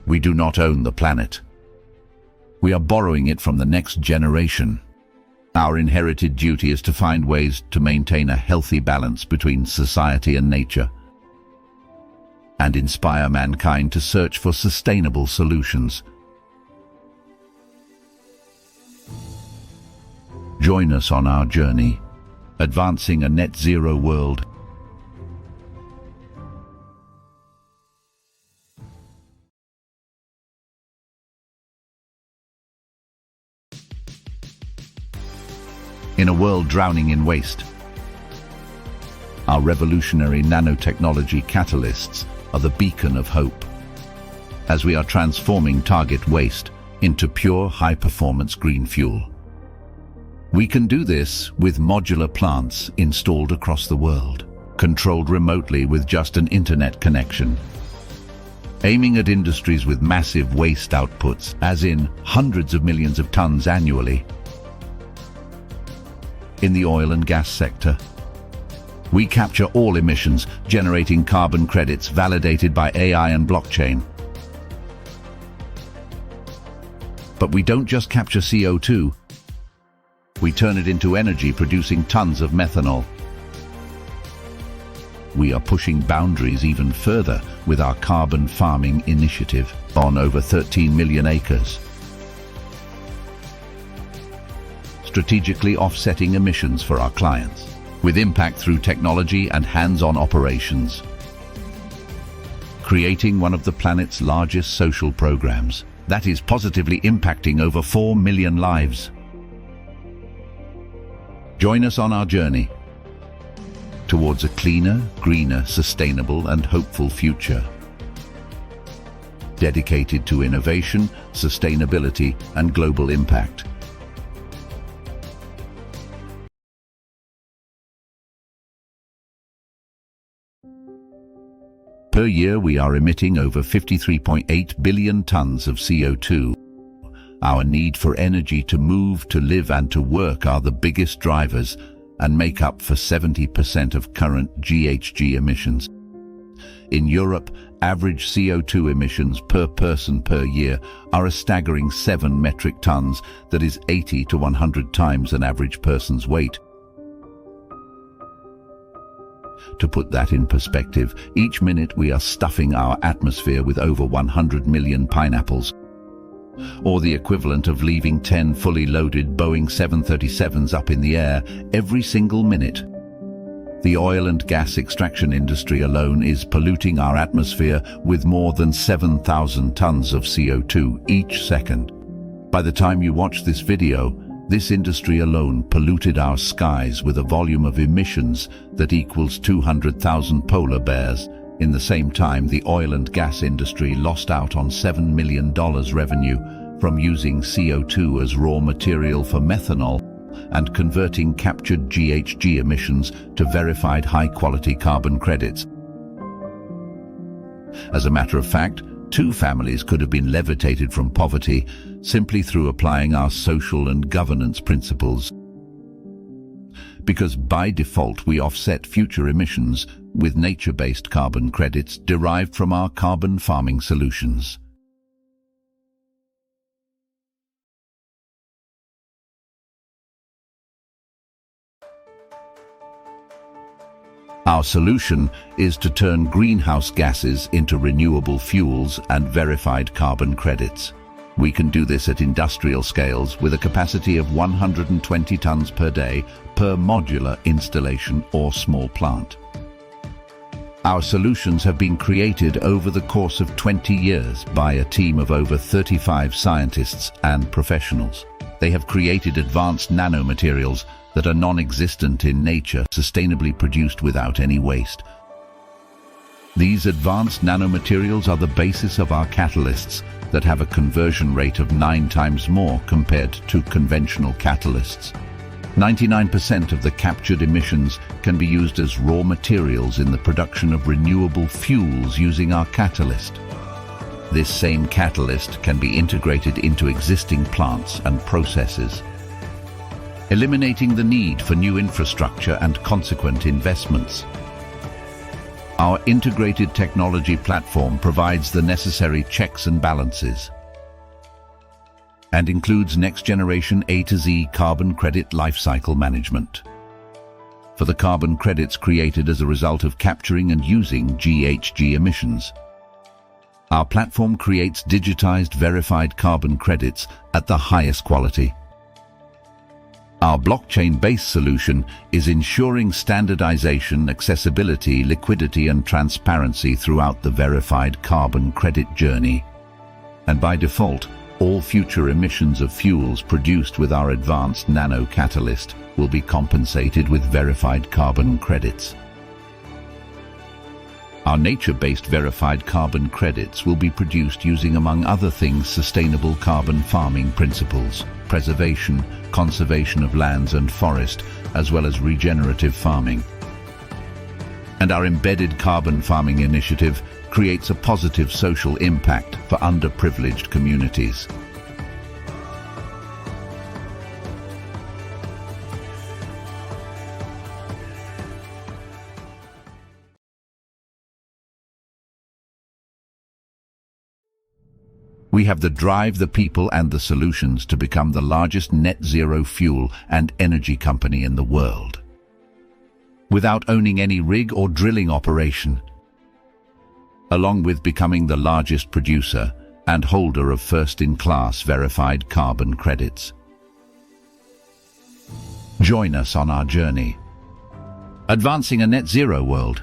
We do not own the planet. We are borrowing it from the next generation. Our inherited duty is to find ways to maintain a healthy balance between society and nature, and inspire mankind to search for sustainable solutions. Join us on our journey, advancing a net zero world. In a world drowning in waste, our revolutionary nanotechnology catalysts are the beacon of hope, as we are transforming target waste into pure high-performance green fuel. We can do this with modular plants installed across the world, controlled remotely with just an internet connection, aiming at industries with massive waste outputs, as in hundreds of millions of tons annually. In the oil and gas sector, we capture all emissions, generating carbon credits validated by AI and blockchain. But we don't just capture CO2, we turn it into energy, producing tons of methanol. We are pushing boundaries even further with our carbon farming initiative on over 13 million acres, strategically offsetting emissions for our clients, with impact through technology and hands-on operations, creating one of the planet's largest social programs that is positively impacting over 4 million lives. Join us on our journey towards a cleaner, greener, sustainable and hopeful future, dedicated to innovation, sustainability and global impact. Per year, we are emitting over 53.8 billion tons of CO2. Our need for energy to move, to live and to work are the biggest drivers and make up for 70% of current GHG emissions. In Europe, average CO2 emissions per person per year are a staggering 7 metric tons, that is 80 to 100 times an average person's weight. To put that in perspective, each minute we are stuffing our atmosphere with over 100 million pineapples, or the equivalent of leaving 10 fully loaded Boeing 737s up in the air every single minute. The oil and gas extraction industry alone is polluting our atmosphere with more than 7,000 tons of CO2 each second. By the time you watch this video, this industry alone polluted our skies with a volume of emissions that equals 200,000 polar bears. In the same time, the oil and gas industry lost out on $7 million revenue from using CO2 as raw material for methanol and converting captured GHG emissions to verified high-quality carbon credits. As a matter of fact, 2 families could have been levitated from poverty simply through applying our social and governance principles. Because by default we offset future emissions with nature-based carbon credits derived from our carbon farming solutions. Our solution is to turn greenhouse gases into renewable fuels and verified carbon credits. We can do this at industrial scales with a capacity of 120 tons per day per modular installation or small plant. Our solutions have been created over the course of 20 years by a team of over 35 scientists and professionals. They have created advanced nanomaterials that are non-existent in nature, sustainably produced without any waste. These advanced nanomaterials are the basis of our catalysts that have a conversion rate of 9 times more compared to conventional catalysts. 99% of the captured emissions can be used as raw materials in the production of renewable fuels using our catalyst. This same catalyst can be integrated into existing plants and processes, eliminating the need for new infrastructure and consequent investments. Our integrated technology platform provides the necessary checks and balances and includes next-generation A to Z carbon credit lifecycle management for the carbon credits created as a result of capturing and using GHG emissions. Our platform creates digitized, verified carbon credits at the highest quality. Our blockchain-based solution is ensuring standardization, accessibility, liquidity, and transparency throughout the verified carbon credit journey. And by default, all future emissions of fuels produced with our advanced nano catalyst will be compensated with verified carbon credits. Our nature-based verified carbon credits will be produced using, among other things, sustainable carbon farming principles, preservation, conservation of lands and forest, as well as regenerative farming. And our embedded carbon farming initiative creates a positive social impact for underprivileged communities. We have the drive, the people, and the solutions to become the largest net zero fuel and energy company in the world, without owning any rig or drilling operation, along with becoming the largest producer and holder of first-in-class verified carbon credits. Join us on our journey, advancing a net zero world.